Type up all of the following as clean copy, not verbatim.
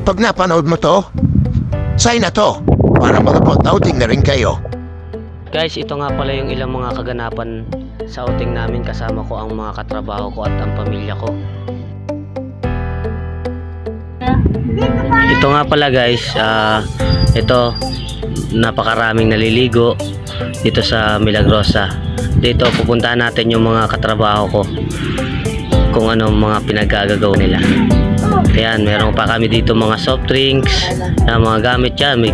Pag napanood mo to, sign na to para mag-about outing na rin kayo. Guys, ito nga pala yung ilang mga kaganapan sa outing namin. Kasama ko ang mga katrabaho ko at ang pamilya ko. Ito nga pala guys, ito napakaraming naliligo dito sa Milagrosa. Dito pupuntahan natin yung mga katrabaho ko kung ano mga pinagagagaw nila. Ayan, meron pa kami dito mga soft drinks na mga gamit yan. May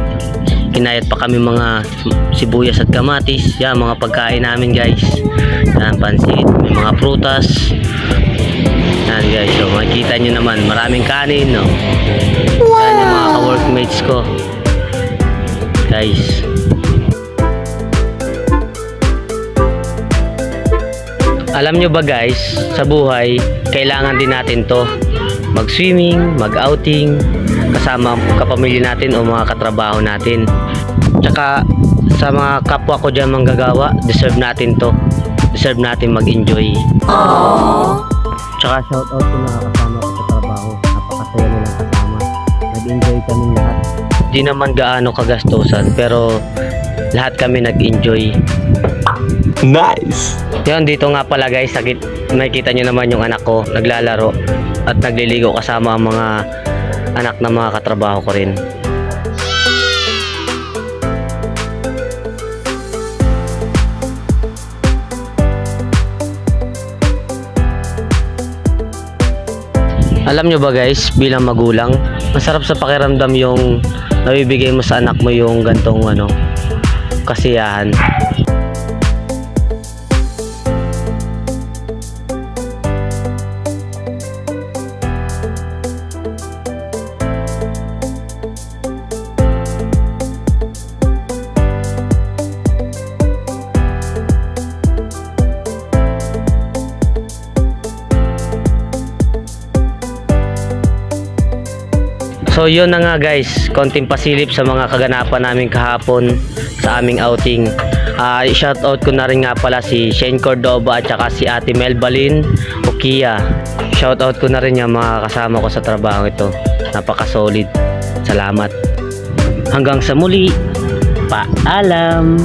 kinayat pa kami mga sibuyas at kamatis. Yan, mga pagkain namin guys. Yan, pansit. May mga prutas. Yan guys, so makikita nyo naman maraming kanin, no? Yan yung mga ka-workmates ko guys. Alam nyo ba guys, sa buhay kailangan din natin to mag-swimming, mag-outing kasama kapamilya natin o mga katrabaho natin. Tsaka sa mga kapwa ko dyan manggagawa, deserve natin to. Deserve natin mag-enjoy. Tsaka shoutout ko na kasama ko sa trabaho. Napakasaya nilang kasama. Nag-enjoy kami lahat. Di naman gaano kagastusan pero lahat kami nag-enjoy. Nice! Yan, dito nga pala guys, nakikita nyo naman yung anak ko naglalaro at nagliligo kasama ang mga anak na mga katrabaho ko rin. Alam nyo ba guys, bilang magulang, masarap sa pakiramdam yung nabibigay mo sa anak mo yung gantong kasiyahan. So yun na nga guys, konting pasilip sa mga kaganapan namin kahapon sa aming outing. Shoutout ko na rin nga pala si Shane Cordoba at saka si Ate Melbalin Okia. Shoutout ko na rin yung mga kasama ko sa trabaho ito. Napaka-solid. Salamat. Hanggang sa muli. Paalam.